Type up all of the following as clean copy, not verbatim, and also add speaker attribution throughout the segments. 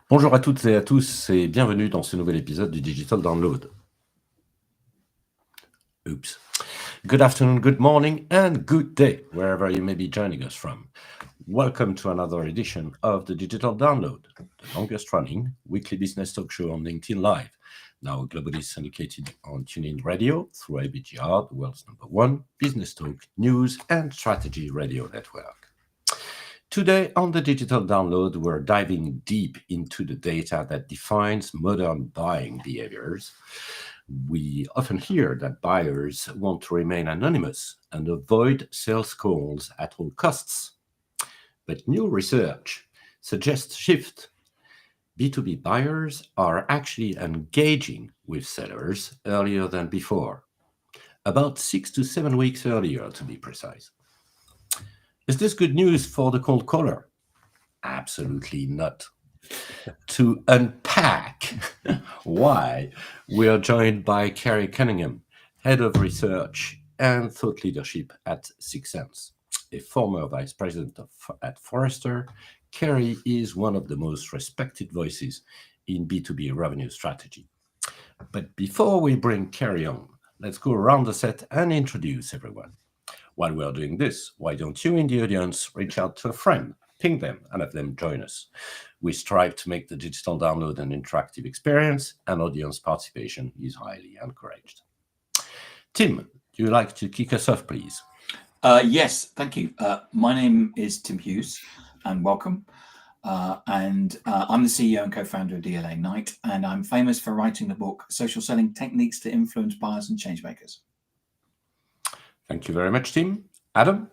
Speaker 1: Bonjour à toutes et à tous et bienvenue dans ce nouvel épisode du Digital Download. Oops. Good afternoon, good morning, and good day, wherever you may be joining us from. Welcome to another edition of the Digital Download, the longest running weekly business talk show on LinkedIn Live, now globally syndicated on TuneIn Radio through ABGR, the world's #1 business talk, news, and strategy radio network. Today on the Digital Download, we're diving deep into the data that defines modern buying behaviors. We often hear that buyers want to remain anonymous and avoid sales calls at all costs. But new research suggests shift. B2B buyers are actually engaging with sellers earlier than before, about 6 to 7 weeks earlier to be precise. Is this good news for the cold caller? Absolutely not. To unpack why, we are joined by Kerry Cunningham, Head of Research and Thought Leadership at 6sense. A former Vice President at Forrester, Kerry is one of the most respected voices in B2B revenue strategy. But before we bring Kerry on, let's go around the set and introduce everyone. While we are doing this, why don't you in the audience reach out to a friend, ping them, and have them join us? We strive to make the Digital Download an interactive experience, and audience participation is highly encouraged. Tim, do you like to kick us off, please?
Speaker 2: Yes, thank you. My name is Tim Hughes, and welcome. I'm the CEO and co-founder of DLA Ignite, and I'm famous for writing the book Social Selling Techniques to Influence Buyers and Changemakers.
Speaker 1: Thank you very much, Tim. Adam?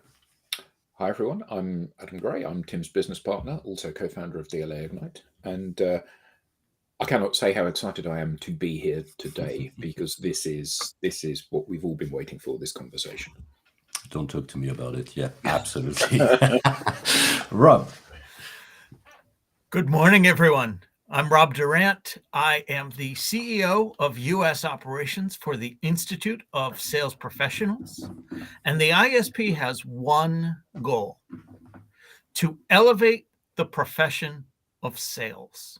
Speaker 3: Hi, everyone. I'm Adam Gray. I'm Tim's business partner, also co-founder of DLA Ignite. And I cannot say how excited I am to be here today because this is what we've all been waiting for, this conversation.
Speaker 1: Don't talk to me about it. Yeah, absolutely. Rob?
Speaker 4: Good morning, everyone. I'm Rob Durant. I am the CEO of U.S. Operations for the Institute of Sales Professionals, and the ISP has one goal: to elevate the profession of sales.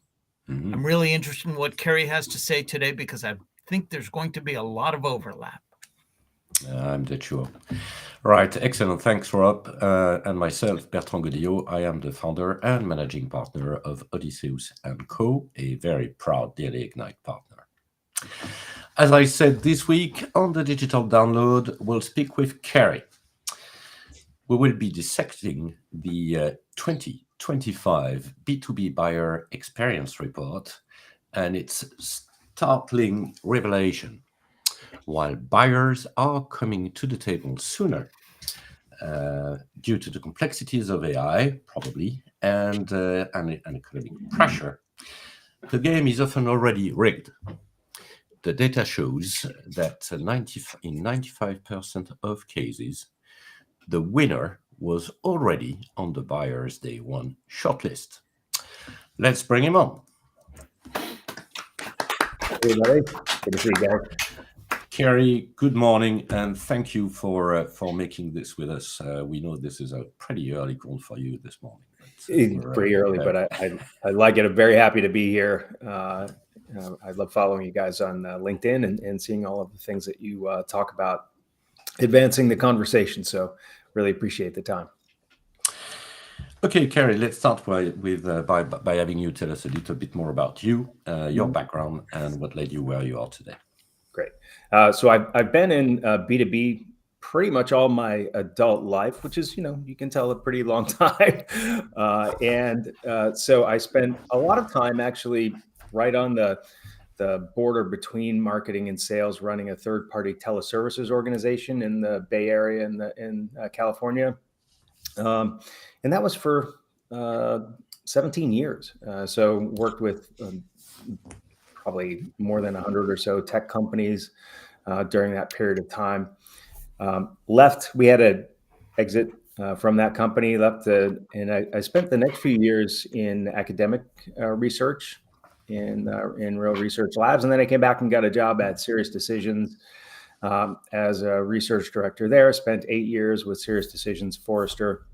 Speaker 1: Mhm.
Speaker 4: I'm really interested in what Kerry has to say today because I think there's going to be a lot of overlap.
Speaker 1: I'm that sure. Right, excellent. Thanks, Rob. And myself, Bertrand Godillot. I am the founder and managing partner of Odysseus & Co., a very proud DLA Ignite partner. As I said this week on the Digital Download, we'll speak with Kerry. We will be dissecting the 2025 B2B Buyer Experience Report and its startling revelation. While buyers are coming to the table sooner due to the complexities of AI, probably, and economic pressure, the game is often already rigged. The data shows that in 95% of cases, the winner was already on the buyer's day one shortlist. Let's bring him on.
Speaker 5: Hey, Larry. Good to see you guys.
Speaker 1: Kerry, good morning, and thank you for making this with us. We know this is a pretty early call for you this morning.
Speaker 5: It's pretty early, but I like it. I'm very happy to be here. I love following you guys on LinkedIn and seeing all of the things that you talk about advancing the conversation. So really appreciate the time.
Speaker 1: Okay, Kerry, let's start by having you tell us a little bit more about you, your background, and what led you where you are today.
Speaker 5: Great. So I've been in B2B pretty much all my adult life, which is, you can tell, a pretty long time. So I spent a lot of time actually right on the border between marketing and sales, running a third-party teleservices organization in the Bay Area in California. And that was for 17 years. So worked with probably more than 100 or so tech companies during that period of time. Left, we had an exit from that company, and I spent the next few years in academic research in real research labs. And then I came back and got a job at SiriusDecisions as a research director there. Spent 8 years with SiriusDecisions, Forrester,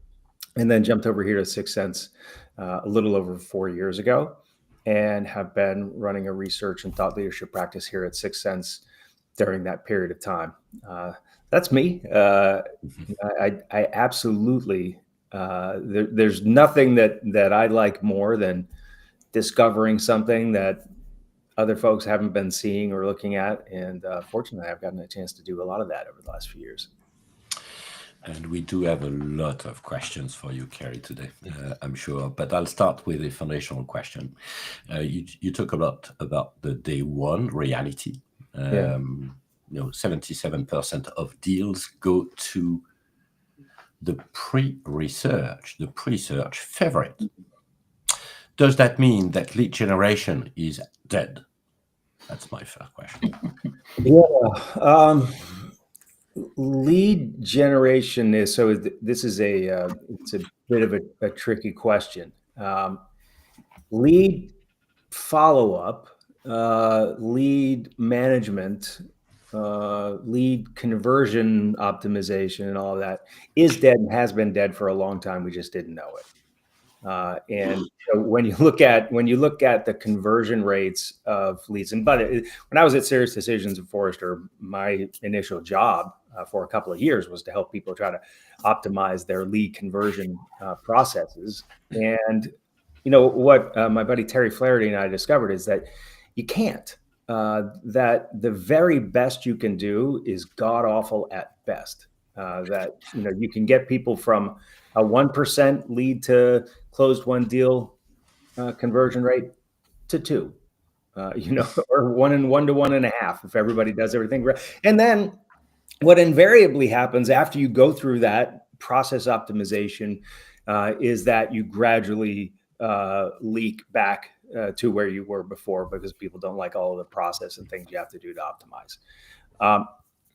Speaker 5: and then jumped over here to 6sense a little over 4 years ago. and have been running a research and thought leadership practice here at Sixth Sense during that period of time. That's me. I absolutely, there's nothing that I like more than discovering something that other folks haven't been seeing or looking at. And fortunately, I've gotten a chance to do a lot of that over the last few years.
Speaker 1: And we do have a lot of questions for you, Kerry, today, I'm sure. But I'll start with a foundational question. You talk a lot about the day one reality. 77% of deals go to the pre-research favorite. Does that mean that lead generation is dead? That's my first question.
Speaker 5: Lead generation is this is it's a bit of a tricky question. Lead follow-up, lead management, lead conversion optimization, and all of that is dead and has been dead for a long time. We just didn't know it. And so when you look at the conversion rates of leads, when I was at Serious Decisions at Forrester, my initial job for a couple of years was to help people try to optimize their lead conversion processes. And what my buddy Terry Flaherty and I discovered is that you can't. That the very best you can do is god awful at best. That you can get people from a 1% lead to closed one deal conversion rate to 2, or 1 to 1.5 if everybody does everything right. And then what invariably happens after you go through that process optimization is that you gradually leak back to where you were before, because people don't like all of the process and things you have to do to optimize.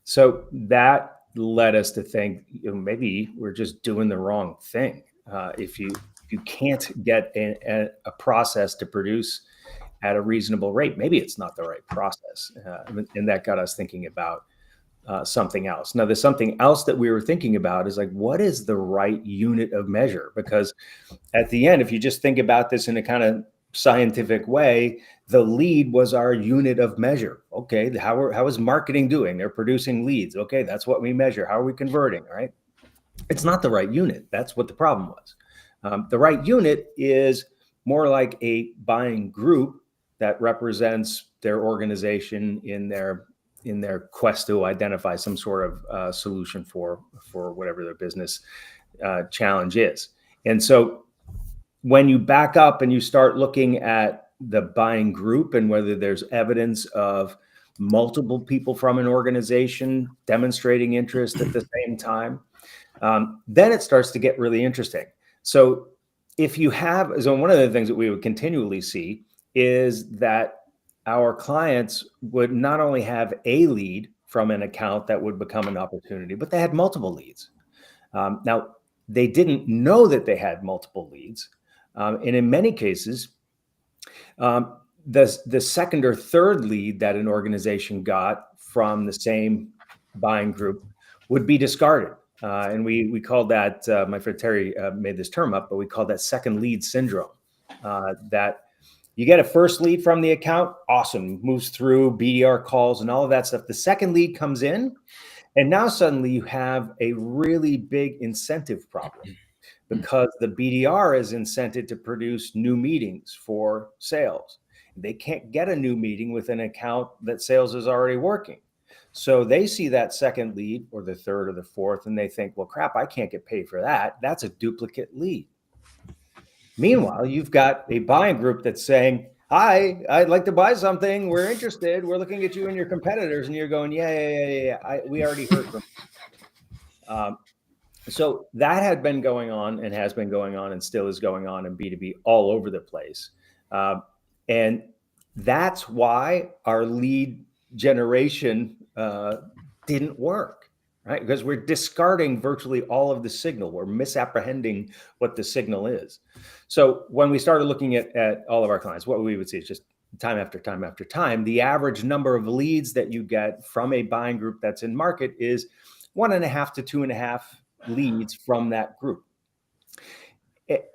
Speaker 5: So that led us to think maybe we're just doing the wrong thing. If you can't get a process to produce at a reasonable rate, maybe it's not the right process. And that got us thinking about something else. Now, there's something else that we were thinking about is like, what is the right unit of measure? Because at the end, if you just think about this in a kind of scientific way, the lead was our unit of measure. Okay, how is marketing doing? They're producing leads. Okay, that's what we measure. How are we converting, right? It's not the right unit. That's what the problem was. The right unit is more like a buying group that represents their organization in their quest to identify some sort of solution for whatever their business challenge is. And so when you back up and you start looking at the buying group and whether there's evidence of multiple people from an organization demonstrating interest at the same time, then it starts to get really interesting. So one of the things that we would continually see is that our clients would not only have a lead from an account that would become an opportunity, but they had multiple leads. Now, they didn't know that they had multiple leads. And in many cases, the second or third lead that an organization got from the same buying group would be discarded. And we called that, my friend Terry made this term up, but we called that second lead syndrome. That you get a first lead from the account, awesome, moves through BDR calls and all of that stuff. The second lead comes in, and now suddenly you have a really big incentive problem, because the BDR is incented to produce new meetings for sales. They can't get a new meeting with an account that sales is already working. So they see that second lead or the third or the fourth, and they think, well, crap, I can't get paid for that. That's a duplicate lead. Meanwhile, you've got a buying group that's saying, hi, I'd like to buy something. We're interested. We're looking at you and your competitors. And you're going, yeah. We already heard from you. So that had been going on and has been going on and still is going on in B2B all over the place. And that's why our lead generation didn't work, right? Because we're discarding virtually all of the signal. We're misapprehending what the signal is. So when we started looking at all of our clients, what we would see is just time after time after time, the average number of leads that you get from a buying group that's in market is 1.5 to 2.5 leads from that group.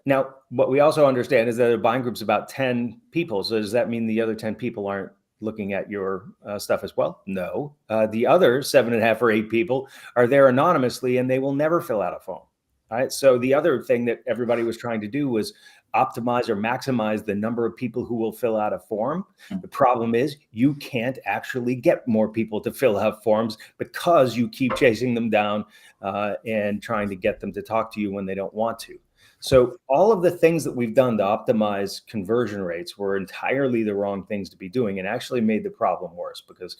Speaker 5: Now, what we also understand is that a buying group's about 10 people. So does that mean the other 10 people aren't looking at your stuff as well? No. The other 7.5 or 8 people are there anonymously, and they will never fill out a form. All right. So the other thing that everybody was trying to do was optimize or maximize the number of people who will fill out a form. The problem is you can't actually get more people to fill out forms because you keep chasing them down and trying to get them to talk to you when they don't want to. So all of the things that we've done to optimize conversion rates were entirely the wrong things to be doing, and actually made the problem worse. Because,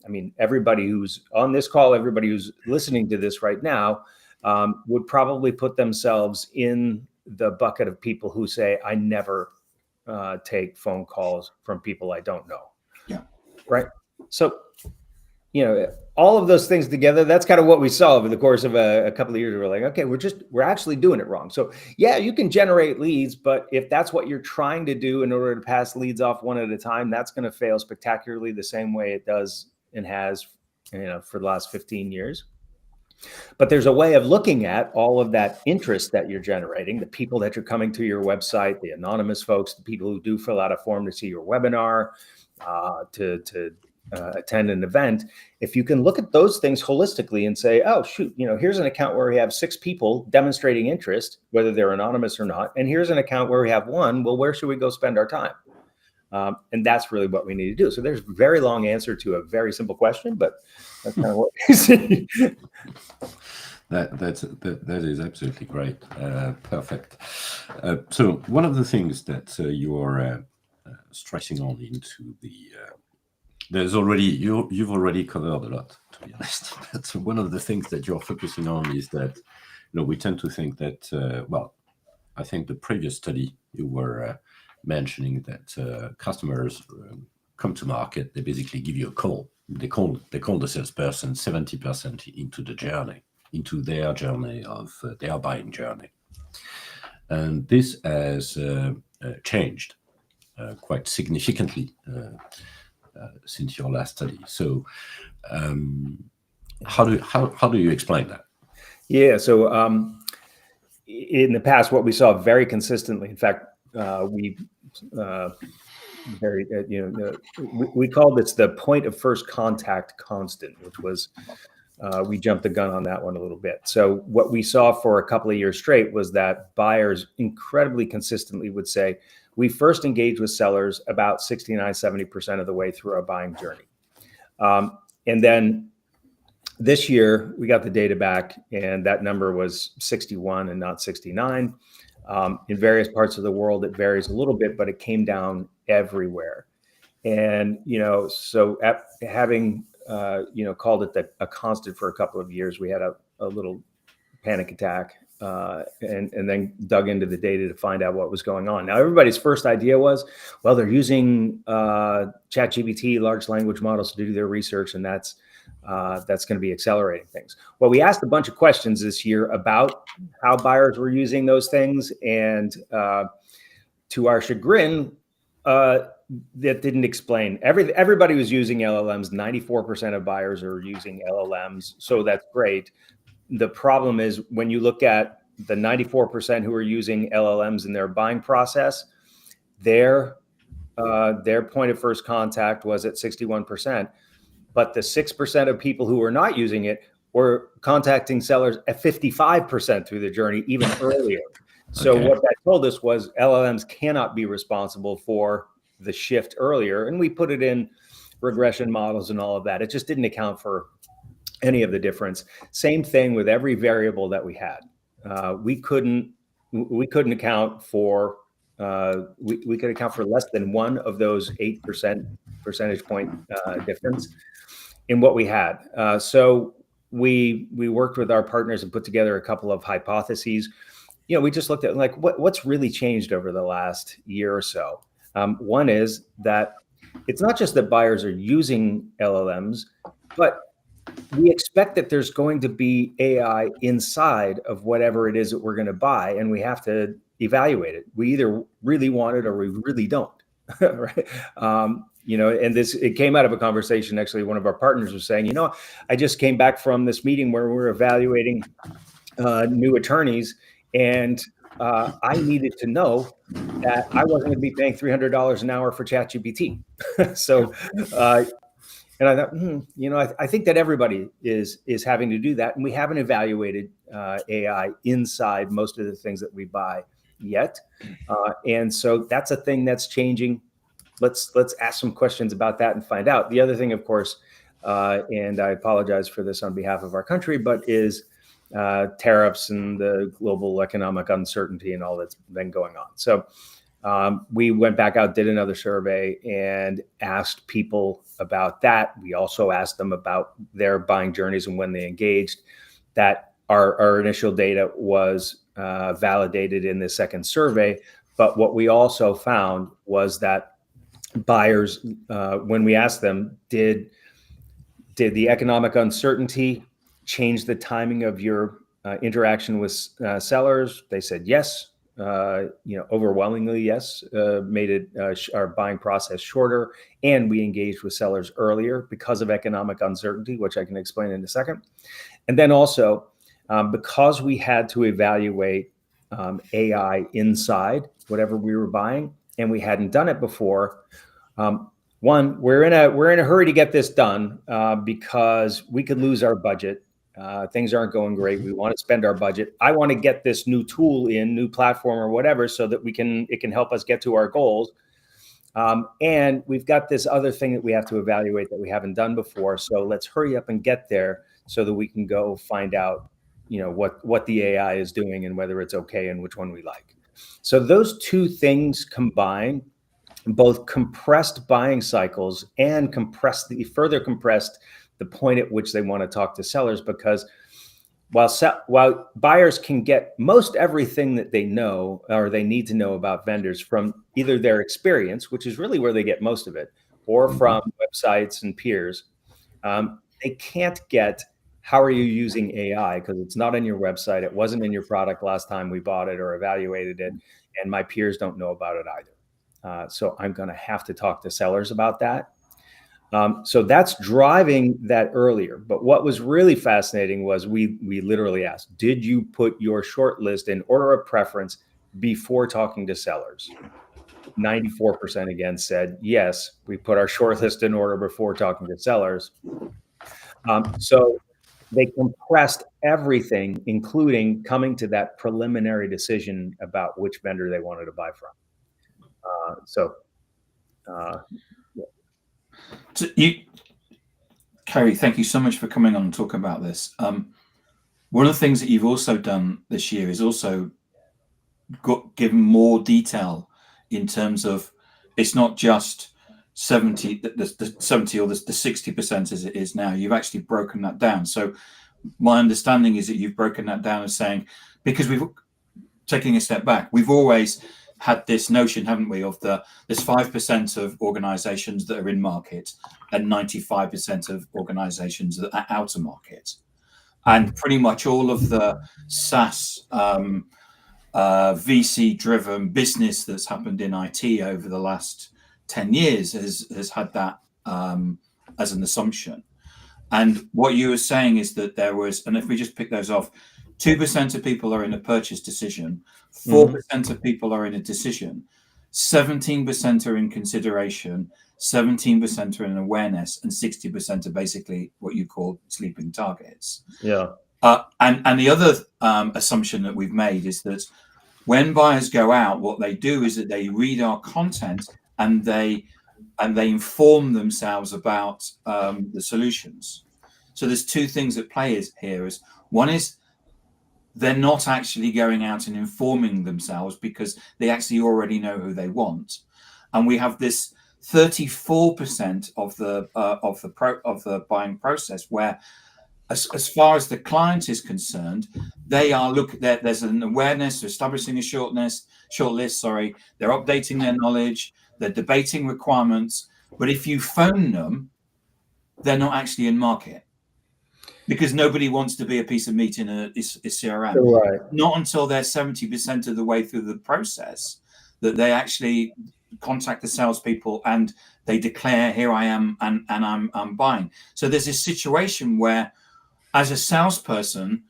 Speaker 5: I mean, everybody who's on this call, everybody who's listening to this right now would probably put themselves in the bucket of people who say, I never take phone calls from people I don't know.
Speaker 2: Yeah.
Speaker 5: Right. So, you know, all of those things together, that's kind of what we saw over the course of a couple of years. We're like, okay, we're actually doing it wrong. So yeah, you can generate leads, but if that's what you're trying to do in order to pass leads off one at a time, that's going to fail spectacularly the same way it does and has, you know, for the last 15 years. But there's a way of looking at all of that interest that you're generating, the people that you're coming to your website, the anonymous folks, the people who do fill out a form to see your webinar, to attend an event. If you can look at those things holistically and say, oh, shoot, you know, here's an account where we have 6 people demonstrating interest, whether they're anonymous or not. And here's an account where we have 1. Well, where should we go spend our time? And that's really what we need to do. So there's a very long answer to a very simple question, but that's kind of what we see.
Speaker 1: That is absolutely great. Perfect. So one of the things that you're stressing on into the there's already you've already covered a lot, to be honest. But one of the things that you're focusing on is that, you know, we tend to think that well, I think the previous study you were mentioning that customers come to market, they basically give you a call. They call the salesperson 70% into the journey, into their journey of their buying journey, and this has changed quite significantly since your last study. So, how do you explain that?
Speaker 5: Yeah. So, in the past, what we saw very consistently, in fact, we called this the point of first contact constant, which was we jumped the gun on that one a little bit. So what we saw for a couple of years straight was that buyers incredibly consistently would say, we first engage with sellers about 69-70% of the way through our buying journey. And then this year we got the data back, and that number was 61 and not 69. In various parts of the world, it varies a little bit, but it came down everywhere. And, you know, so having, called it a constant for a couple of years, we had a little panic attack and then dug into the data to find out what was going on. Now, everybody's first idea was, well, they're using ChatGPT, large language models, to do their research, and that's going to be accelerating things. Well, we asked a bunch of questions this year about how buyers were using those things, and to our chagrin, that didn't explain. Everybody was using LLMs. 94% of buyers are using LLMs, so that's great. The problem is when you look at the 94% who are using LLMs in their buying process, their point of first contact was at 61%. But the 6% of people who were not using it were contacting sellers at 55% through the journey, even earlier. So what that told us was LLMs cannot be responsible for the shift earlier. And we put it in regression models and all of that. It just didn't account for any of the difference. Same thing with every variable that we had. We couldn't account for we could account for less than one of those 8% percentage point difference in what we had. So we worked with our partners and put together a couple of hypotheses. You know, we just looked at like what's really changed over the last year or so. One is that it's not just that buyers are using LLMs, but we expect that there's going to be AI inside of whatever it is that we're going to buy, and we have to evaluate it. We either really want it or we really don't, right? And it came out of a conversation. Actually, one of our partners was saying, I just came back from this meeting where we're evaluating new attorneys, and I needed to know that I wasn't going to be paying $300 an hour for ChatGPT. So, and I thought, I think that everybody is having to do that, and we haven't evaluated AI inside most of the things that we buy yet, and so that's a thing that's changing. Let's ask some questions about that and find out. The other thing, of course, and I apologize for this on behalf of our country, but is tariffs and the global economic uncertainty and all that's been going on. So we went back out, did another survey, and asked people about that. We also asked them about their buying journeys and when they engaged. That our initial data was validated in the second survey. But what we also found was that buyers, when we asked them, did the economic uncertainty change the timing of your interaction with sellers? They said yes. Overwhelmingly yes, made it our buying process shorter, and we engaged with sellers earlier because of economic uncertainty, which I can explain in a second. And then also, because we had to evaluate AI inside whatever we were buying, and we hadn't done it before. One, we're in a hurry to get this done because we could lose our budget. Things aren't going great. We want to spend our budget. I want to get this new tool new platform or whatever, so that it can help us get to our goals. And we've got this other thing that we have to evaluate that we haven't done before. So let's hurry up and get there so that we can go find out, what the AI is doing and whether it's okay and which one we like. So those two things combined both compressed buying cycles and further compressed the point at which they want to talk to sellers, because while buyers can get most everything that they know or they need to know about vendors from either their experience, which is really where they get most of it, or from websites and peers, they can't get how are you using AI, because it's not on your website. It wasn't in your product last time we bought it or evaluated it, and my peers don't know about it either. So I'm going to have to talk to sellers about that. So that's driving that earlier. But what was really fascinating was we literally asked, did you put your short list in order of preference before talking to sellers? 94% again said, yes, we put our short list in order before talking to sellers. So they compressed everything, including coming to that preliminary decision about which vendor they wanted to buy from. So
Speaker 2: Kerry, thank you so much for coming on and talking about this. One of the things that you've also done this year is also given more detail in terms of it's not just 70, the 70 or the 60% as it is now. You've actually broken that down. So my understanding is that you've broken that down as saying, because we've taking a step back, we've always had this notion, haven't we, of there's 5% of organizations that are in market and 95% of organizations that are out of market. And pretty much all of the SaaS VC-driven business that's happened in IT over the last 10 years has had that as an assumption. And what you were saying is that there was, and if we just pick those off, 2% of people are in a purchase decision, 4% of people are in a decision, 17% are in consideration, 17% are in awareness, and 60% are basically what you call sleeping targets.
Speaker 5: Yeah.
Speaker 2: And the other assumption that we've made is that when buyers go out, what they do is that they read our content and they inform themselves about the solutions. So there's two things at play here. One is they're not actually going out and informing themselves because they actually already know who they want. And we have this 34% of the buying process where, as far as the client is concerned, they are there's an awareness, they're establishing a short list, they're updating their knowledge, they're debating requirements. But if you phone them, they're not actually in market because nobody wants to be a piece of meat in a CRM.
Speaker 5: Right.
Speaker 2: Not until they're 70% of the way through the process that they actually contact the salespeople and they declare, here I am, and I'm buying. So there's this situation where, as a salesperson,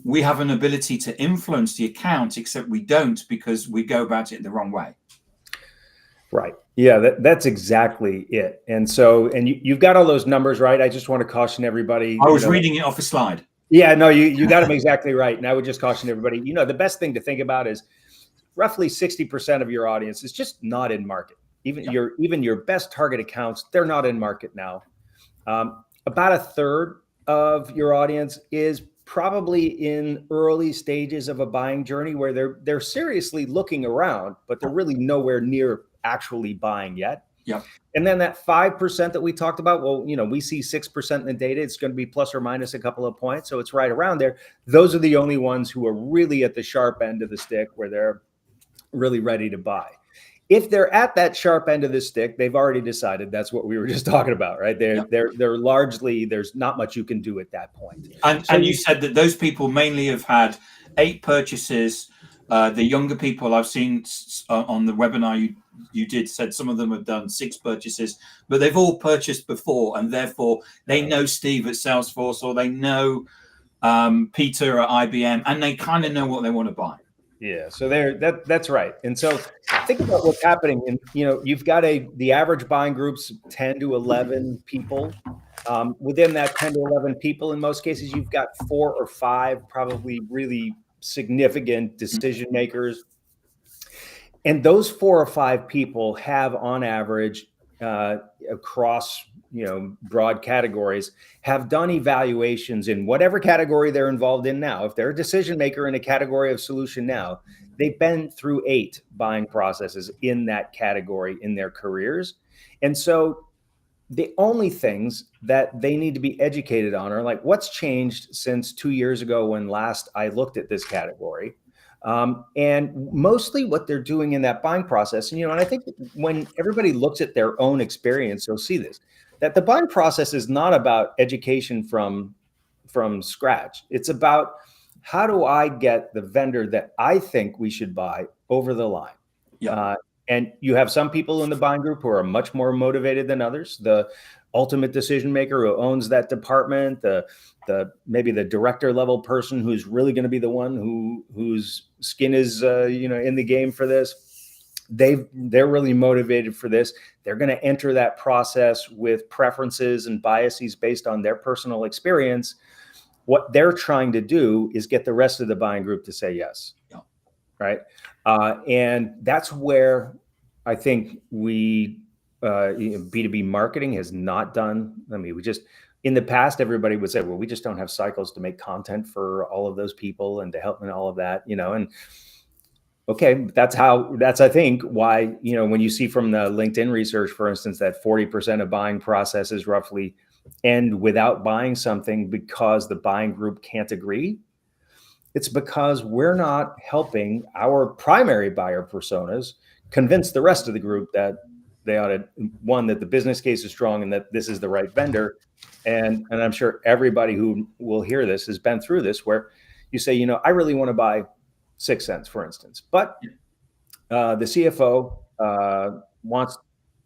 Speaker 2: we have an ability to influence the account, except we don't because we go about it the wrong way.
Speaker 5: Right. Yeah, that's exactly it. And so, and you've got all those numbers, right? I just want to caution everybody.
Speaker 2: I was reading it off a slide.
Speaker 5: Yeah, no, you got them exactly right. And I would just caution everybody, the best thing to think about is roughly 60% of your audience is just not in market. Even your best target accounts, they're not in market now. About a third of your audience is probably in early stages of a buying journey where they're seriously looking around, but they're really nowhere near actually buying yet.
Speaker 2: Yeah.
Speaker 5: And then that 5% that we talked about, well, we see 6% in the data. It's going to be plus or minus a couple of points. So it's right around there. Those are the only ones who are really at the sharp end of the stick where they're really ready to buy. If they're at that sharp end of the stick, they've already decided that's what we were just talking about, right? They're largely, there's not much you can do at that point.
Speaker 2: And you said that those people mainly have had 8 purchases. The younger people I've seen on the webinar you did said some of them have done 6 purchases, but they've all purchased before, and therefore they know Steve at Salesforce, or they know Peter at IBM, and they kind of know what they want to buy.
Speaker 5: Yeah, so that's right. And so think about what's happening. And you've got the average buying group's 10 to 11 people. Within that 10 to 11 people, in most cases, you've got 4 or 5 probably really significant decision makers. And those 4 or 5 people have, on average, across broad categories, have done evaluations in whatever category they're involved in now. If they're a decision maker in a category of solution now, they've been through 8 buying processes in that category in their careers. And so the only things that they need to be educated on are like, what's changed since 2 years ago when last I looked at this category? And mostly what they're doing in that buying process. And I think when everybody looks at their own experience, they'll see this, that the buying process is not about education from scratch. It's about, how do I get the vendor that I think we should buy over the line?
Speaker 2: Yeah.
Speaker 5: And you have some people in the buying group who are much more motivated than others. The ultimate decision maker who owns that department, maybe the director level person who's really going to be the one whose skin is in the game for this. They're really motivated for this. They're going to enter that process with preferences and biases based on their personal experience. What they're trying to do is get the rest of the buying group to say yes.
Speaker 2: Yeah.
Speaker 5: Right. And that's where I think B2B marketing has not done. I mean, in the past, everybody would say, well, we just don't have cycles to make content for all of those people and to help in all of that, and okay, that's I think why, when you see from the LinkedIn research, for instance, that 40% of buying processes roughly end without buying something because the buying group can't agree. It's because we're not helping our primary buyer personas convince the rest of the group that they ought to, one, that the business case is strong and that this is the right vendor. And I'm sure everybody who will hear this has been through this, where you say, I really want to buy 6 cents, for instance, but the CFO wants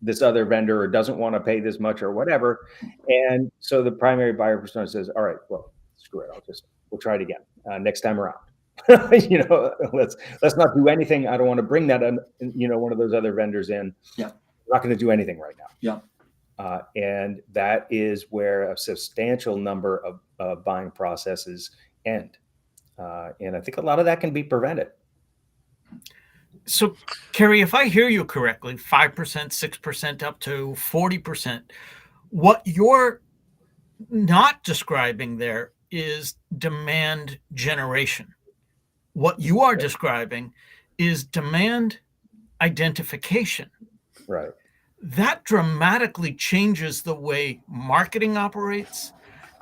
Speaker 5: this other vendor or doesn't want to pay this much or whatever. And so the primary buyer persona says, all right, well, screw it. We'll try it again next time around. Let's not do anything. I don't want to bring that, one of those other vendors in.
Speaker 2: Yeah.
Speaker 5: We're not going to do anything right now.
Speaker 2: Yeah.
Speaker 5: And that is where a substantial number of buying processes end. And I think a lot of that can be prevented.
Speaker 4: So, Kerry, if I hear you correctly, 5%, 6% up to 40%, what you're not describing there is demand generation. What you are describing is demand identification.
Speaker 5: Right.
Speaker 4: That dramatically changes the way marketing operates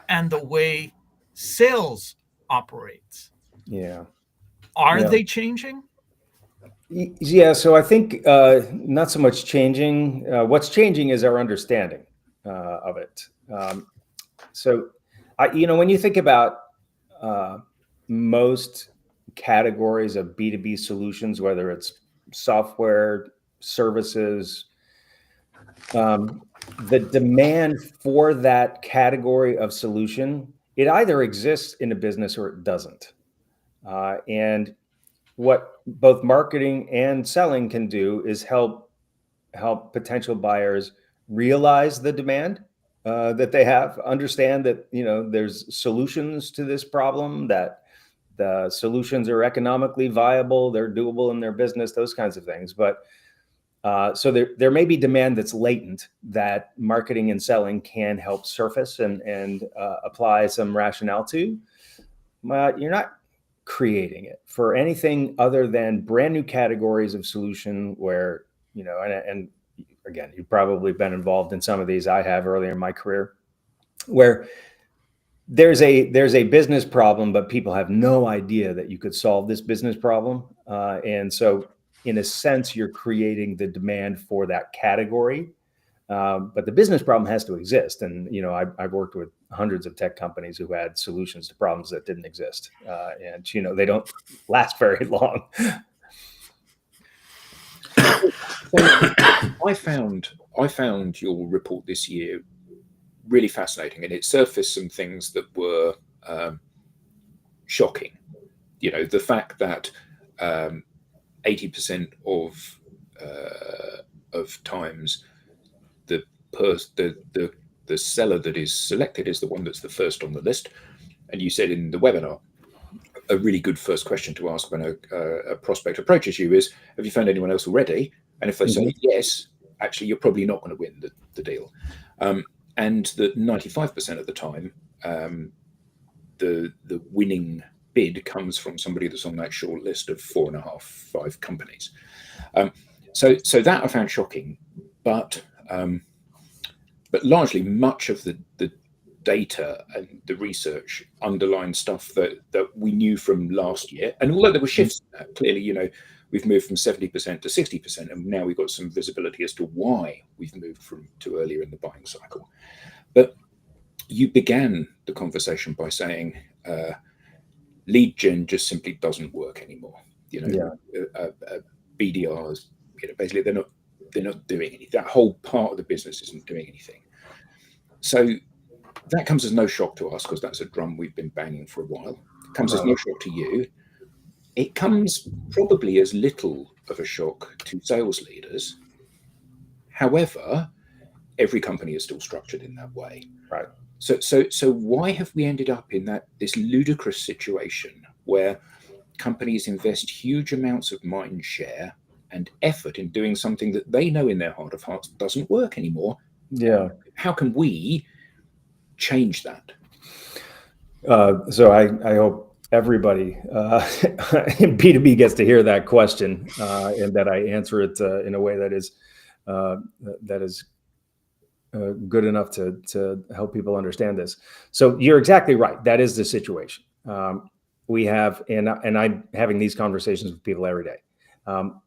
Speaker 4: and the way sales operates.
Speaker 5: Yeah.
Speaker 4: Are they changing?
Speaker 5: Yeah. So I think not so much changing. What's changing is our understanding of it. So, when you think about most categories of B2B solutions, whether it's software, services, the demand for that category of solution, it either exists in a business or it doesn't. And what both marketing and selling can do is help potential buyers realize the demand that they have, understand that there's solutions to this problem, that the solutions are economically viable, they're doable in their business, those kinds of things. But so there may be demand that's latent that marketing and selling can help surface and apply some rationale to. You're not creating it for anything other than brand new categories of solution where, and again, you've probably been involved in some of these. I have earlier in my career, where there's a business problem, but people have no idea that you could solve this business problem. And so in a sense, you're creating the demand for that category. But the business problem has to exist. And, I've worked with hundreds of tech companies who had solutions to problems that didn't exist. And they don't last very long.
Speaker 3: So I found your report this year really fascinating, and it surfaced some things that were shocking. The fact that 80% of times the seller that is selected is the one that's the first on the list. And you said in the webinar, a really good first question to ask when a prospect approaches you is, have you found anyone else already? And if they say yes, actually, you're probably not going to win the deal. And that 95% of the time, the winning bid comes from somebody that's on that short list of 4.5, 5 companies. So that I found shocking, but largely much of the data and the research underlined stuff that we knew from last year. And although there were shifts in that, clearly, we've moved from 70% to 60%, and now we've got some visibility as to why we've moved to earlier in the buying cycle. But you began the conversation by saying lead gen just simply doesn't work anymore. BDRs, basically they're not doing anything. That whole part of the business isn't doing anything. So that comes as no shock to us, because that's a drum we've been banging for a while. It comes as no shock to you. It comes probably as little of a shock to sales leaders. However, every company is still structured in that way.
Speaker 5: Right.
Speaker 3: So why have we ended up in this ludicrous situation where companies invest huge amounts of mind share and effort in doing something that they know in their heart of hearts doesn't work anymore?
Speaker 5: Yeah.
Speaker 3: How can we change that?
Speaker 5: So I hope everybody in B2B gets to hear that question, and that I answer it in a way that is good enough to help people understand this. So you're exactly right. That is the situation. We have, and I'm having these conversations with people every day.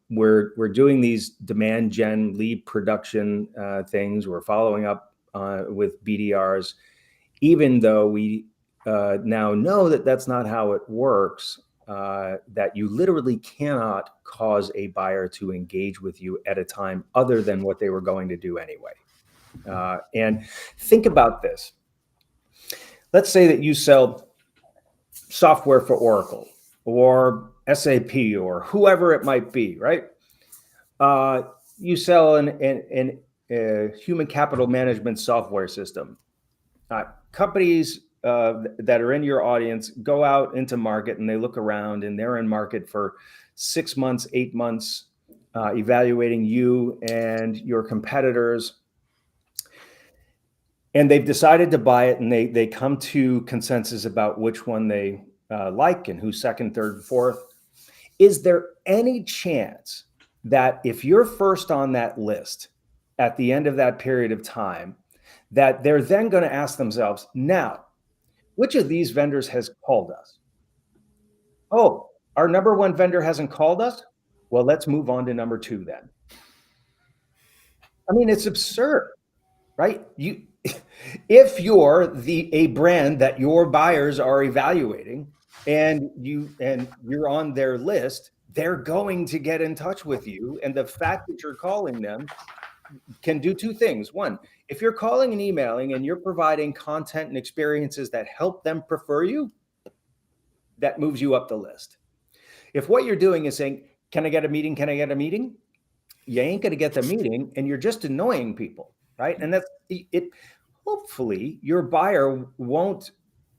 Speaker 5: We're doing these demand gen lead production things. We're following up with BDRs, even though we now know that that's not how it works, that you literally cannot cause a buyer to engage with you at a time other than what they were going to do anyway. And think about this. Let's say that you sell software for Oracle or SAP or whoever it might be, right? You sell a human capital management software system. Companies that are in your audience go out into market and they look around and they're in market for 6 months, 8 months, evaluating you and your competitors. And they've decided to buy it, and they come to consensus about which one they like and who's second, third, fourth. Is there any chance that if you're first on that list at the end of that period of time, that they're then going to ask themselves, now, which of these vendors has called us? Oh, our number one vendor hasn't called us? Well, let's move on to number 2 then. I mean, it's absurd, right? If you're a brand that your buyers are evaluating and you're on their list, they're going to get in touch with you. And the fact that you're calling them can do 2 things. One, if you're calling and emailing and you're providing content and experiences that help them prefer you, that moves you up the list. If what you're doing is saying, can I get a meeting? Can I get a meeting? You ain't going to get the meeting, and you're just annoying people, right? And that's it. Hopefully your buyer won't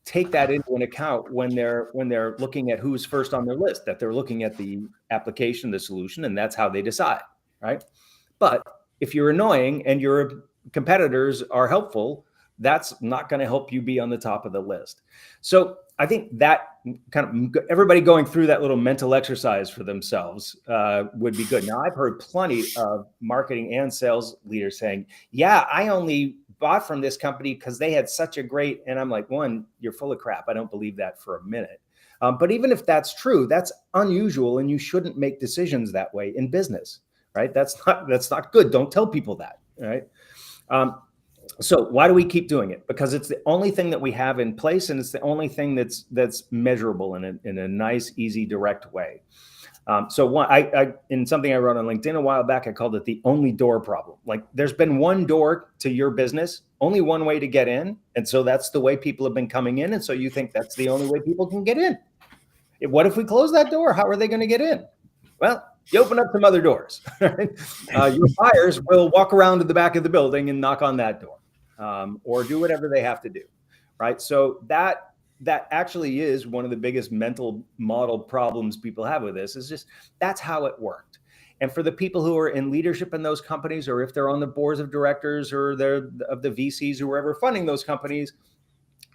Speaker 5: take that into an account when they're looking at who's first on their list, that they're looking at the application, the solution, and that's how they decide, right? But if you're annoying and your competitors are helpful, that's not going to help you be on the top of the list. So I think that kind of everybody going through that little mental exercise for themselves would be good. Now, I've heard plenty of marketing and sales leaders saying, yeah, I only bought from this company because they had such a great, and I'm like, one, you're full of crap. I don't believe that for a minute. But even if that's true, that's unusual, and you shouldn't make decisions that way in business, right? That's not good. Don't tell people that, right? So why do we keep doing it? Because it's the only thing that we have in place, and it's the only thing that's measurable in a nice, easy, direct way. So one, I in something I wrote on LinkedIn a while back, I called it the only door problem. Like, there's been one door to your business, only one way to get in, and so that's the way people have been coming in, and so you think that's the only way people can get in. What if we close that door? How are they going to get in? Well, you open up some other doors. Your buyers will walk around to the back of the building and knock on that door, or do whatever they have to do, right? So that actually is one of the biggest mental model problems people have with this, is just that's how it worked. And for the people who are in leadership in those companies, or if they're on the boards of directors or they're of the VCs who are ever funding those companies,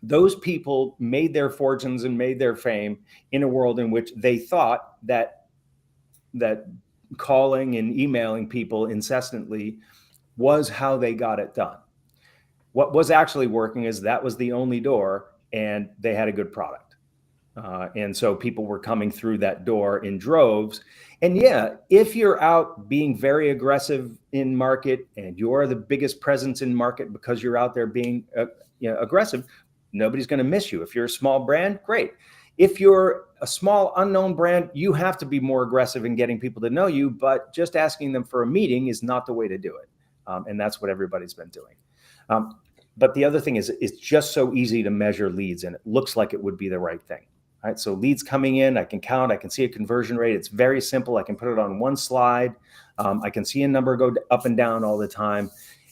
Speaker 5: those people made their fortunes and made their fame in a world in which they thought that calling and emailing people incessantly was how they got it done. What was actually working is that was the only door, and they had a good product. And so people were coming through that door in droves. And yeah, if you're out being very aggressive in market and you're the biggest presence in market because you're out there being aggressive, nobody's going to miss you. If you're a small brand, great. If you're a small unknown brand, you have to be more aggressive in getting people to know you, but just asking them for a meeting is not the way to do it. And that's what everybody's been doing. But the other thing is, it's just so easy to measure leads, and it looks like it would be the right thing. Right? So leads coming in, I can count, I can see a conversion rate. It's very simple. I can put it on one slide. I can see a number go up and down all the time.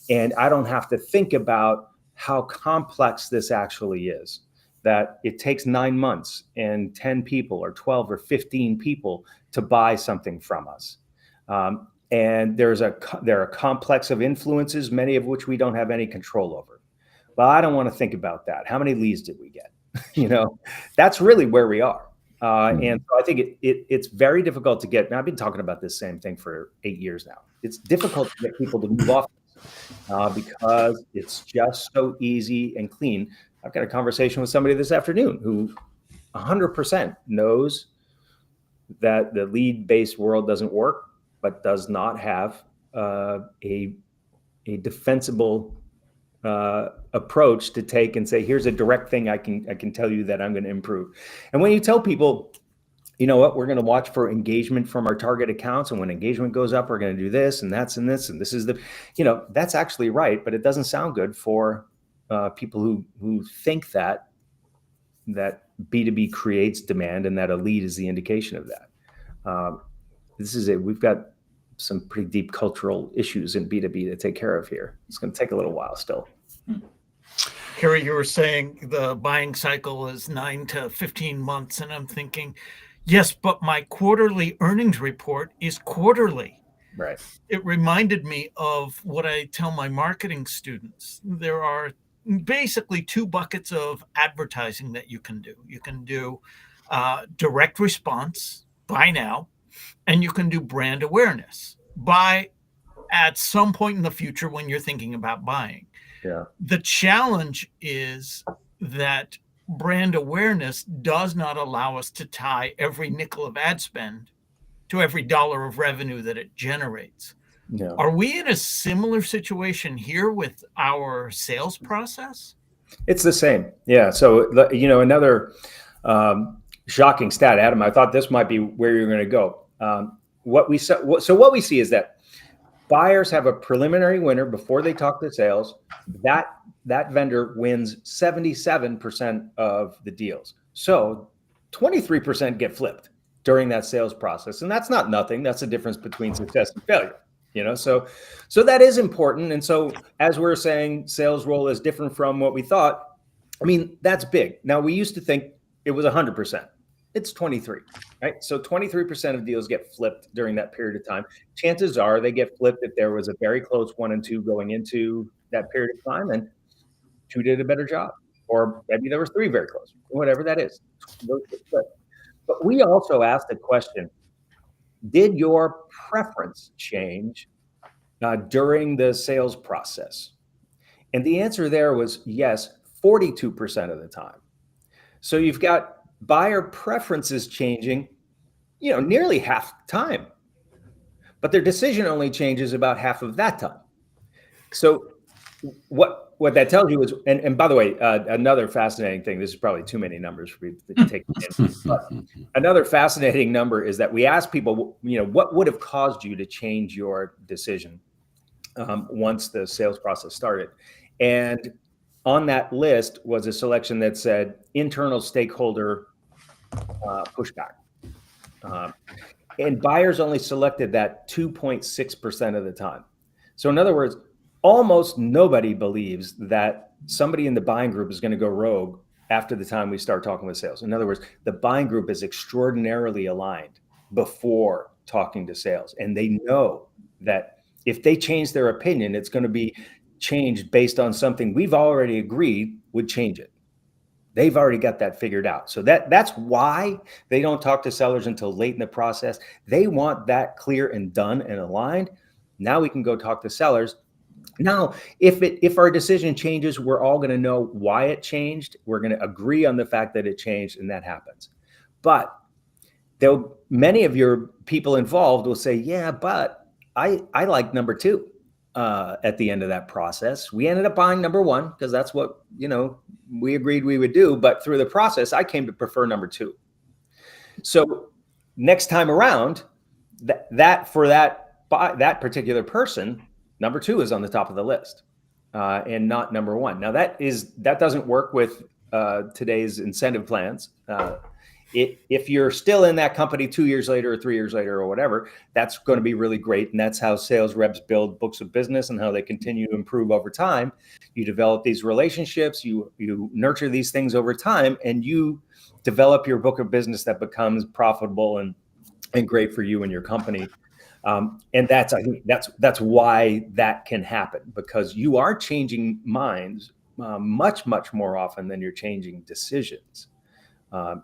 Speaker 5: And I don't have to think about how complex this actually is, that it takes 9 months and 10 people or 12 or 15 people to buy something from us. And there are a complex of influences, many of which we don't have any control over. Well, I don't want to think about that. How many leads did we get? That's really where we are. And so I think it's very difficult to get. Now, I've been talking about this same thing for 8 years now. It's difficult to get people to move off because it's just so easy and clean. I've got a conversation with somebody this afternoon who 100% knows that the lead-based world doesn't work, but does not have a defensible approach to take and say, here's a direct thing I can tell you that I'm going to improve. And when you tell people, you know what, we're going to watch for engagement from our target accounts, and when engagement goes up, we're going to do this and that's and this, and this is the, that's actually right, but it doesn't sound good for people who think that B2B creates demand and that a lead is the indication of that. This is it. We've got some pretty deep cultural issues in B2B to take care of here. It's going to take a little while still.
Speaker 4: Kerry, you were saying the buying cycle is 9 to 15 months. And I'm thinking, yes, but my quarterly earnings report is quarterly.
Speaker 5: Right.
Speaker 4: It reminded me of what I tell my marketing students. There are basically 2 buckets of advertising that you can do. You can do direct response, buy now, and you can do brand awareness, buy at some point in the future when you're thinking about buying.
Speaker 5: Yeah.
Speaker 4: The challenge is that brand awareness does not allow us to tie every nickel of ad spend to every dollar of revenue that it generates.
Speaker 5: Yeah.
Speaker 4: Are we in a similar situation here with our sales process?
Speaker 5: It's the same. Yeah. So, another shocking stat, Adam, I thought this might be where you're going to go. What we see is that buyers have a preliminary winner before they talk to sales. That vendor wins 77% of the deals. So 23% get flipped during that sales process. And that's not nothing. That's the difference between success and failure. So that is important. And so as we're saying, sales role is different from what we thought. I mean, that's big. Now, we used to think it was 100%. It's 23, right? So 23% of deals get flipped during that period of time. Chances are they get flipped if there was a very close 1 and 2 going into that period of time, and 2 did a better job. Or maybe there was 3 very close, whatever that is. But we also asked the question, did your preference change during the sales process? And the answer there was yes, 42% of the time. So you've got buyer preferences changing, nearly half the time, but their decision only changes about half of that time. So what that tells you is, and by the way, another fascinating thing, this is probably too many numbers for me to take in, but another fascinating number is that we asked people, what would have caused you to change your decision once the sales process started? And on that list was a selection that said internal stakeholder pushback. And buyers only selected that 2.6% of the time. So in other words, almost nobody believes that somebody in the buying group is going to go rogue after the time we start talking with sales. In other words, the buying group is extraordinarily aligned before talking to sales. And they know that if they change their opinion, it's going to be changed based on something we've already agreed would change it. They've already got that figured out. So that's why they don't talk to sellers until late in the process. They want that clear and done and aligned. Now we can go talk to sellers. Now, if our decision changes, we're all going to know why it changed. We're going to agree on the fact that it changed, and that happens. But many of your people involved will say, yeah, but I like number 2. At the end of that process, we ended up buying number 1 because that's what we agreed we would do. But through the process, I came to prefer number 2. So next time around, that for that particular person, number 2 is on the top of the list, and not number 1. Now that doesn't work with today's incentive plans. If you're still in that company 2 years later or 3 years later or whatever, that's going to be really great. And that's how sales reps build books of business and how they continue to improve over time. You develop these relationships, you nurture these things over time, and you develop your book of business that becomes profitable and great for you and your company. And I think that's why that can happen, because you are changing minds much, much more often than you're changing decisions.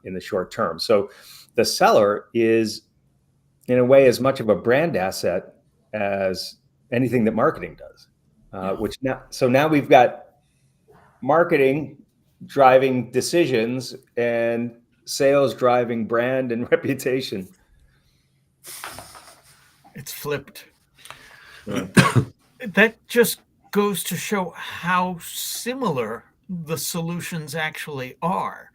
Speaker 5: In the short term. So the seller is, in a way, as much of a brand asset as anything that marketing does. Now we've got marketing driving decisions and sales driving brand and reputation.
Speaker 4: It's flipped. Yeah. That just goes to show how similar the solutions actually are.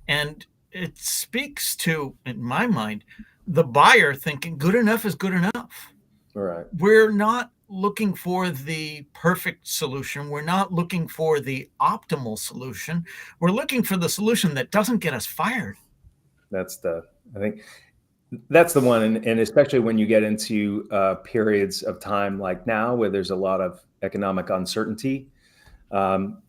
Speaker 4: And it speaks to, in my mind, the buyer thinking good enough is good enough.
Speaker 5: All right.
Speaker 4: We're not looking for the perfect solution. We're not looking for the optimal solution. We're looking for the solution that doesn't get us fired.
Speaker 5: I think that's the one. And especially when you get into periods of time like now, where there's a lot of economic uncertainty,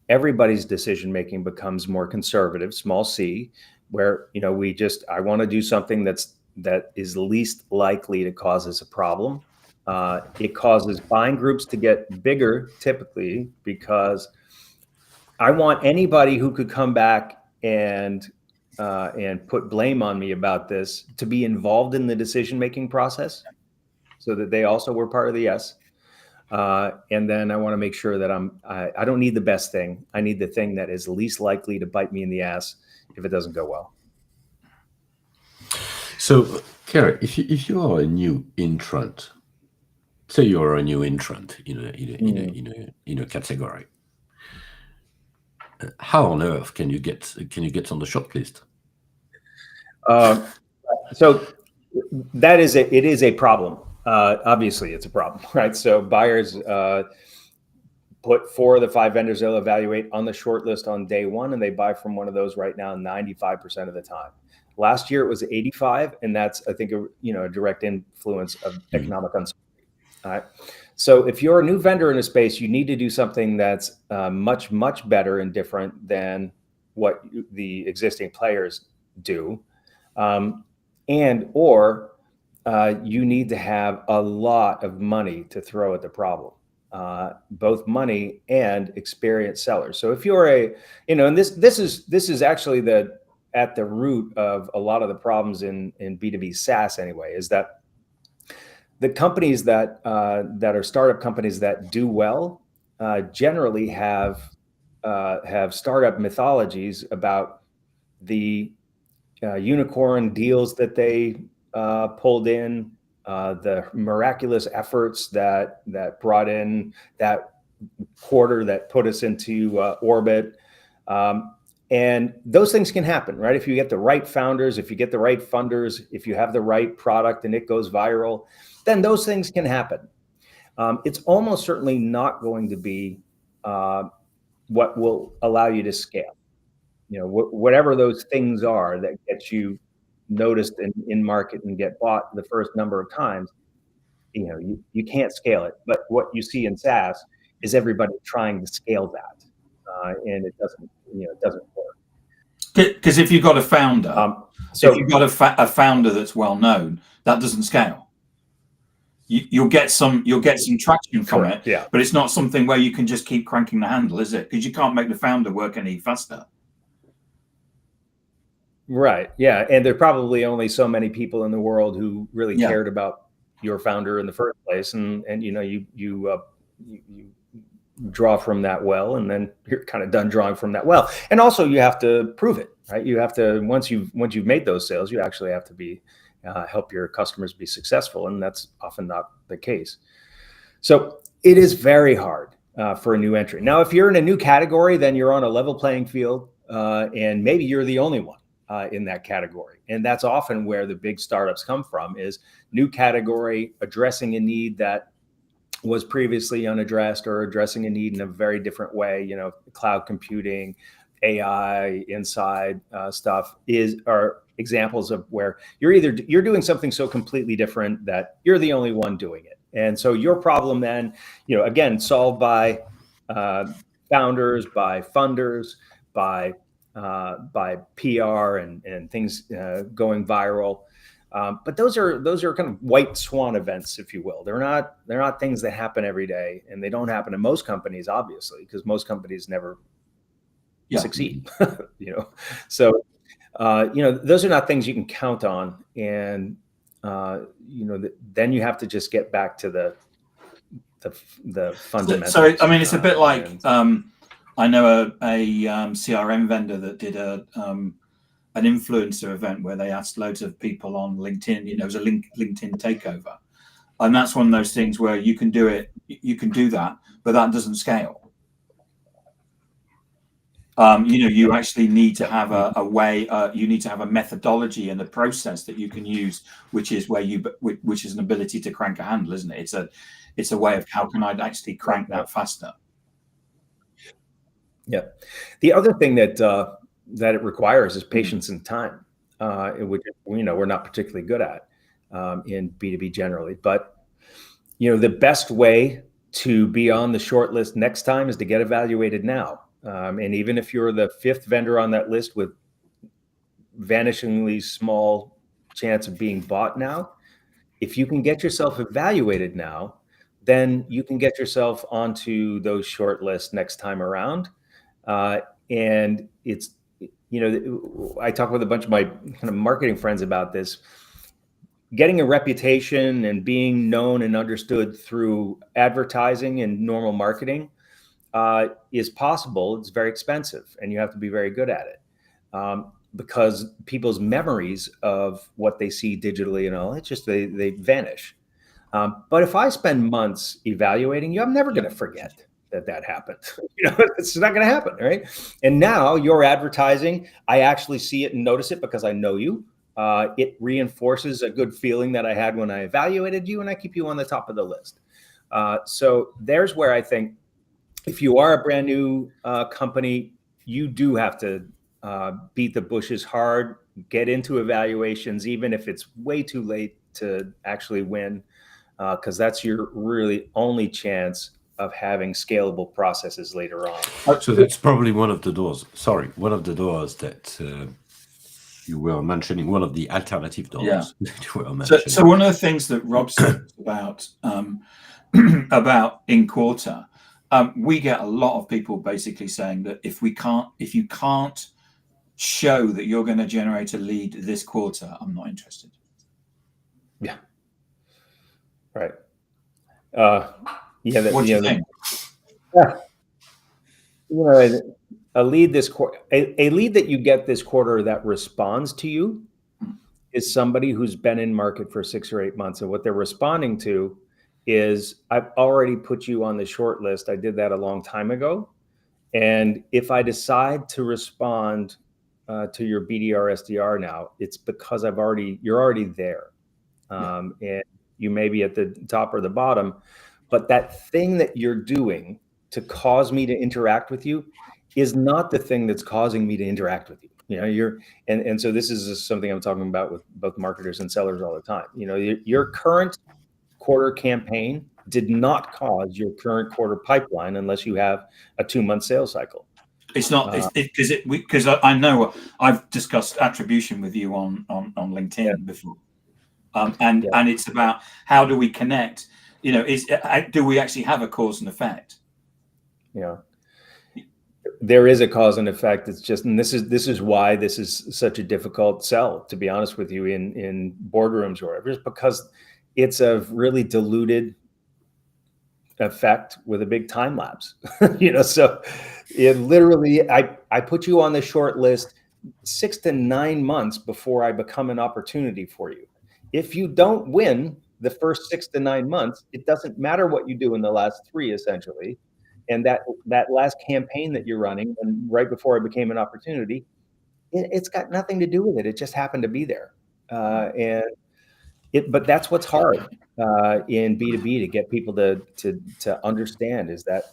Speaker 5: everybody's decision-making becomes more conservative, small c, where, I want to do something that is least likely to cause us a problem. It causes buying groups to get bigger typically, because I want anybody who could come back and put blame on me about this to be involved in the decision-making process, so that they also were part of the yes. And then I want to make sure that I don't need the best thing. I need the thing that is least likely to bite me in the ass if it doesn't go well.
Speaker 1: So, Kerry, if you are a new entrant, say you are a new entrant in a category, how on earth can you get on the short list?
Speaker 5: So it is a problem. Obviously, it's a problem, right? So buyers put 4 of the 5 vendors they'll evaluate on the short list on day 1, and they buy from one of those right now 95% of the time. Last year it was 85, and that's, I think, a direct influence of economic uncertainty. All right. So if you're a new vendor in a space, you need to do something that's much, much better and different than what the existing players do. Or you need to have a lot of money to throw at the problem, both money and experienced sellers. So if you're and this is actually at the root of a lot of the problems in B2B SaaS anyway, is that the companies that are startup companies that do well generally have startup mythologies about the unicorn deals that they pulled in, the miraculous efforts that brought in that quarter that put us into orbit. And those things can happen, right? If you get the right founders, if you get the right funders, if you have the right product and it goes viral, then those things can happen. It's almost certainly not going to be what will allow you to scale. Whatever those things are that get you noticed in market and get bought the first number of times, you can't scale it. But what you see in SaaS is everybody trying to scale that, and it doesn't work.
Speaker 2: Because if you've got a founder, if you've got a founder that's well known, that doesn't scale. You'll get some traction from it,
Speaker 5: yeah.
Speaker 2: But it's not something where you can just keep cranking the handle, is it? Because you can't make the founder work any faster.
Speaker 5: Right. Yeah. And there are probably only so many people in the world who really cared about your founder in the first place, and you draw from that well, and then you're kind of done drawing from that well. And also you have to prove it, right? You have to once you've made those sales, you actually have to help your customers be successful, and that's often not the case. So it is very hard for a new entrant. Now, if you're in a new category, then you're on a level playing field, and maybe you're the only one in that category. And that's often where the big startups come from, is new category, addressing a need that was previously unaddressed, or addressing a need in a very different way. Cloud computing, AI inside stuff are examples of where you're doing something so completely different that you're the only one doing it. And so your problem then, again, solved by founders, by funders, by PR and things going viral. But those are kind of white swan events, if you will. They're not things that happen every day, and they don't happen in most companies, obviously, because most companies never succeed. So those are not things you can count on, and then you have to just get back to the fundamentals.
Speaker 2: So I mean, it's a bit like I know a CRM vendor that did an influencer event where they asked loads of people on LinkedIn. It was a LinkedIn takeover, and that's one of those things where you can do that, but that doesn't scale. You actually need to have a way. You need to have a methodology and a process that you can use, which is an ability to crank a handle, isn't it? It's a way of how can I actually crank that faster.
Speaker 5: Yeah. The other thing that it requires is patience and time, which we're not particularly good at in B2B generally. But the best way to be on the short list next time is to get evaluated now. And even if you're the fifth vendor on that list with vanishingly small chance of being bought now, if you can get yourself evaluated now, then you can get yourself onto those short lists next time around. And it's, I talk with a bunch of my kind of marketing friends about this. Getting a reputation and being known and understood through advertising and normal marketing is possible. It's very expensive, and you have to be very good at it because people's memories of what they see digitally and all, it's just they vanish. But if I spend months evaluating you, I'm never going to forget that happened. It's not going to happen, right? And now your advertising, I actually see it and notice it because I know you. It reinforces a good feeling that I had when I evaluated you, and I keep you on the top of the list. So there's where I think if you are a brand new company, you do have to beat the bushes hard get into evaluations, even if it's way too late to actually win, because that's your really only chance of having scalable processes later on.
Speaker 1: So that's probably one of the doors. Sorry, one of the doors that you were mentioning. One of the alternative doors.
Speaker 2: Yeah.
Speaker 1: that you were mentioning.
Speaker 2: So one of the things that Rob said about in quarter, we get a lot of people basically saying that if you can't show that you're going to generate a lead this quarter, I'm not interested.
Speaker 5: Yeah. Right. Yeah.
Speaker 2: What do you think?
Speaker 5: A lead this quarter, a lead that you get this quarter that responds to you is somebody who's been in market for 6 or 8 months, and what they're responding to is, I've already put you on the short list. I did that a long time ago, and if I decide to respond to your BDR SDR now, it's because you're already there, and you may be at the top or the bottom, but that thing that you're doing to cause me to interact with you is not the thing that's causing me to interact with you. And so this is something I'm talking about with both marketers and sellers all the time. Your current quarter campaign did not cause your current quarter pipeline unless you have a 2-month sales cycle.
Speaker 2: It's not because I know I've discussed attribution with you on LinkedIn before, and it's about how do we connect. Do we actually have a cause and effect?
Speaker 5: Yeah, there is a cause and effect. It's just, and this is why this is such a difficult sell, to be honest with you, in boardrooms or whatever, is because it's a really diluted effect with a big time lapse. So it literally, I put you on the short list 6 to 9 months before I become an opportunity for you. If you don't win the first 6 to 9 months, it doesn't matter what you do in the last 3, essentially. And that last campaign that you're running, and right before I became an opportunity, it's got nothing to do with it. It just happened to be there. But that's what's hard in B2B to get people to understand, is that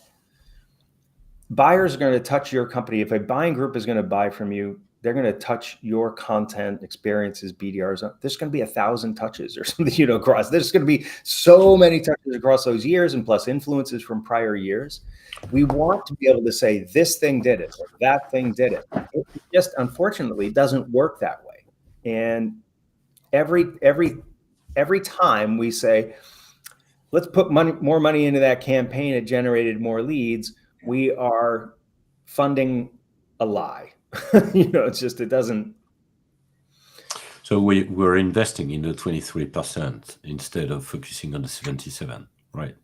Speaker 5: buyers are going to touch your company. If a buying group is going to buy from you, they're going to touch your content, experiences, BDRs. There's going to be 1,000 touches or something, across. There's going to be so many touches across those years, and plus influences from prior years. We want to be able to say this thing did it, or that thing did it. It just unfortunately doesn't work that way. And every time we say, let's put more money into that campaign, it generated more leads, we are funding a lie. It's just, it doesn't.
Speaker 1: So we're investing in the 23% instead of focusing on the 77, right?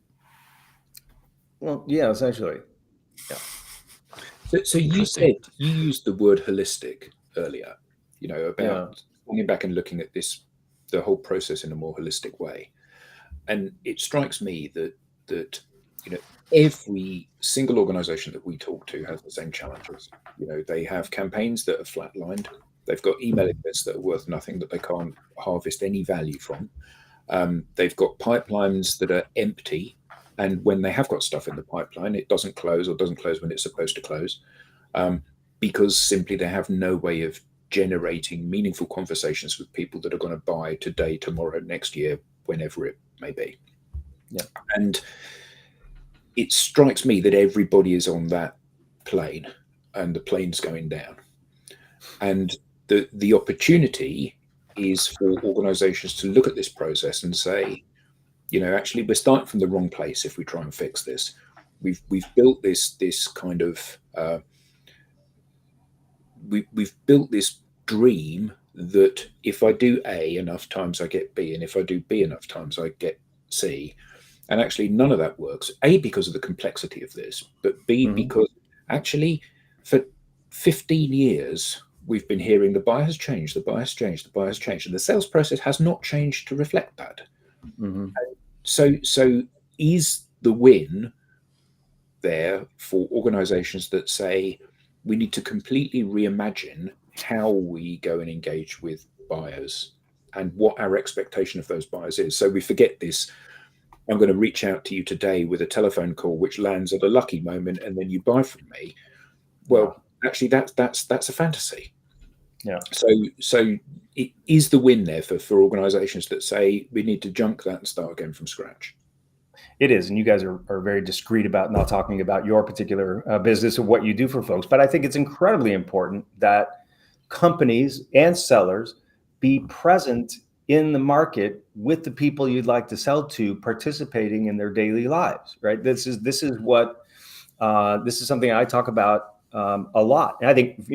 Speaker 5: Well, yeah, essentially. Yeah.
Speaker 3: So you used the word holistic earlier, about going back and looking at the whole process in a more holistic way. And it strikes me that every single organization that we talk to has the same challenges. They have campaigns that are flatlined. They've got email lists that are worth nothing, that they can't harvest any value from. They've got pipelines that are empty. And when they have got stuff in the pipeline, it doesn't close, or doesn't close when it's supposed to close, because simply they have no way of generating meaningful conversations with people that are going to buy today, tomorrow, next year, whenever it may be.
Speaker 5: Yeah.
Speaker 3: And it strikes me that everybody is on that plane, and the plane's going down. And the opportunity is for organizations to look at this process and say, actually, we're starting from the wrong place if we try and fix this. We've built this kind of we've built this dream that if I do A enough times, I get B, and if I do B enough times, I get C. And actually, none of that works. A, because of the complexity of this, but B, because actually, for 15 years, we've been hearing the buyer has changed, the buyer has changed, the buyer has changed, and the sales process has not changed to reflect that. Mm-hmm. So is the win there for organizations that say we need to completely reimagine how we go and engage with buyers and what our expectation of those buyers is? So we forget this, I'm going to reach out to you today with a telephone call which lands at a lucky moment and then you buy from me. Well, actually that's a fantasy. So it is the win there for organizations that say we need to junk that and start again from scratch?
Speaker 5: It is, and you guys are very discreet about not talking about your particular business or what you do for folks. But I think it's incredibly important that companies and sellers be present in the market with the people you'd like to sell to, participating in their daily lives. Right? This is something I talk about a lot, and I think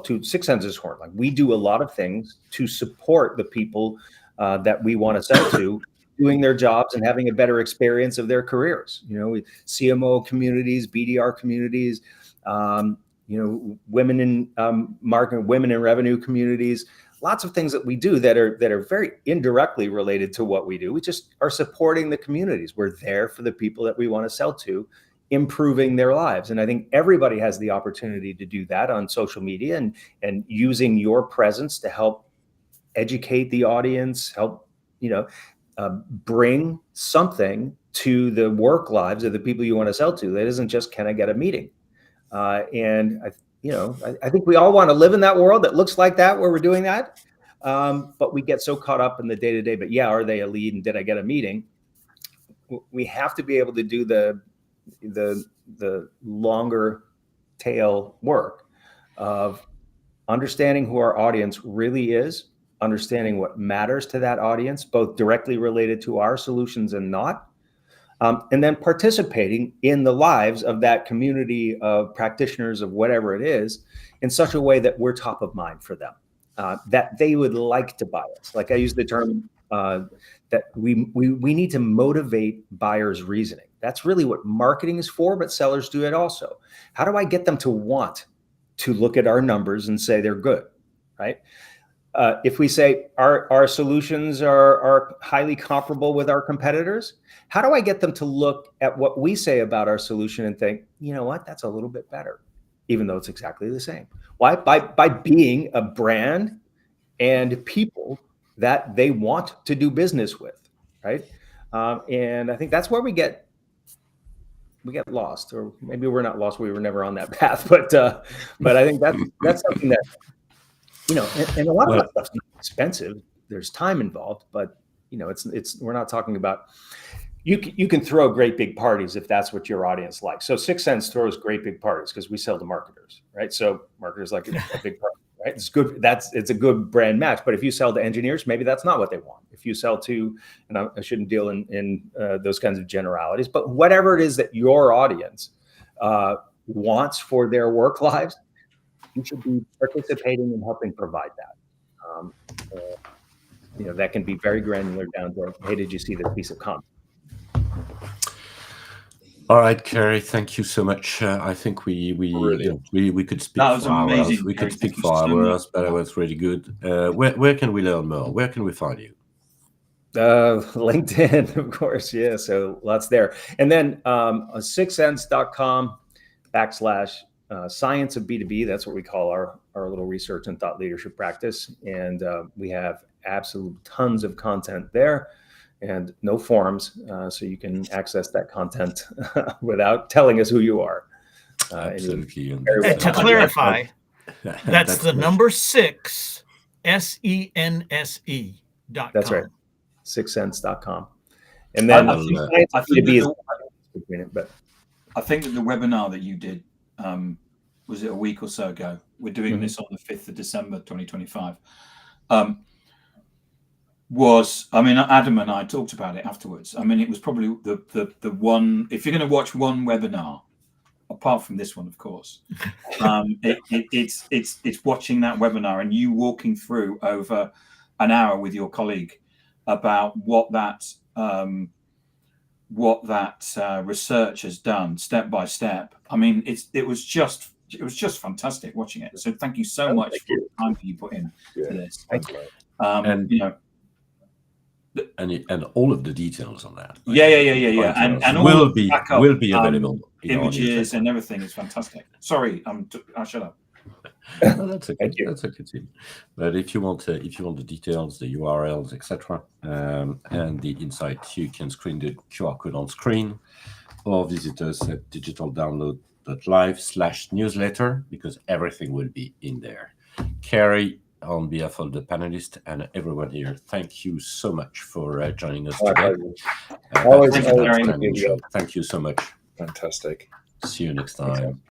Speaker 5: to Six Senses horn, like we do a lot of things to support the people that we want to sell to, doing their jobs and having a better experience of their careers. CMO communities, BDR communities, women in marketing, women in revenue communities, lots of things that we do that are very indirectly related to what we do. We just are supporting the communities. We're there for the people that we want to sell to, improving their lives. And I think everybody has the opportunity to do that on social media and using your presence to help educate the audience, help, bring something to the work lives of the people you want to sell to. That isn't just, can I get a meeting? And I think we all want to live in that world that looks like that, where we're doing that. But we get so caught up in the day-to-day, but are they a lead and did I get a meeting? We have to be able to do the longer tail work of understanding who our audience really is, understanding what matters to that audience, both directly related to our solutions and not, and then participating in the lives of that community of practitioners of whatever it is in such a way that we're top of mind for them, that they would like to buy us. Like I use the term that we need to motivate buyers' reasoning. That's really what marketing is for, but sellers do it also. How do I get them to want to look at our numbers and say they're good, right? If we say our solutions are highly comparable with our competitors, how do I get them to look at what we say about our solution and think, you know what, that's a little bit better, even though it's exactly the same? Why? By being a brand and people that they want to do business with, right? And I think that's where we get lost, or maybe we're not lost. We were never on that path, but I think that's something that, and a lot of that stuff's not expensive. There's time involved, but it's we're not talking about. You can throw great big parties if that's what your audience likes. So Six Sense throws great big parties because we sell to marketers, right? So marketers like a big party, right? It's good. It's a good brand match. But if you sell to engineers, maybe that's not what they want. If you sell to, and I shouldn't deal in those kinds of generalities, but whatever it is that your audience wants for their work lives, you should be participating and helping provide that. That can be very granular down to, hey, did you see this piece of content?
Speaker 1: All right, Kerry, thank you so much. I think we could speak
Speaker 2: that was
Speaker 1: for
Speaker 2: amazing,
Speaker 1: hours. We
Speaker 2: Kerry.
Speaker 1: could speak
Speaker 2: Thank you
Speaker 1: for
Speaker 2: so
Speaker 1: hours,
Speaker 2: much.
Speaker 1: but it was really good. Where can we learn more? Where can we find you?
Speaker 5: LinkedIn, of course. Yeah, so lots there. And then sixsense.com / science of B2B. That's what we call our little research and thought leadership practice. And we have absolute tons of content there and no forms. So you can access that content without telling us who you are.
Speaker 1: Absolutely.
Speaker 4: And to clarify, that's the number 6, SENSE.com.
Speaker 5: That's right. Sixsense.com. And then
Speaker 2: I think that the webinar that you did, was it a week or so ago? We're doing this on the 5th of December, 2025. Adam and I talked about it afterwards. It was probably the one, if you're going to watch one webinar, apart from this one, of course, it's watching that webinar and you walking through over an hour with your colleague about what that research has done step by step. It was just fantastic watching it. So thank you so much for the time that you put in to this.
Speaker 1: And all of the details on that.
Speaker 2: Yeah. And all
Speaker 1: will
Speaker 2: the
Speaker 1: be
Speaker 2: backup,
Speaker 1: available.
Speaker 2: Images and everything is fantastic. Sorry, I'll shut up.
Speaker 1: No, that's okay. That's okay too. But if you want the details, the URLs, etc., and the insights, you can screen the QR code on screen, or visit us at digitaldownload.live/newsletter, because everything will be in there. Carrie, on behalf of the panelists and everyone here, thank you so much for joining us
Speaker 5: My
Speaker 1: today.
Speaker 5: pleasure. Always
Speaker 2: Thank you,
Speaker 1: That's
Speaker 2: Carrie.
Speaker 1: outstanding show. Thank you so much.
Speaker 3: Fantastic.
Speaker 1: See you next
Speaker 5: Thanks,
Speaker 1: time.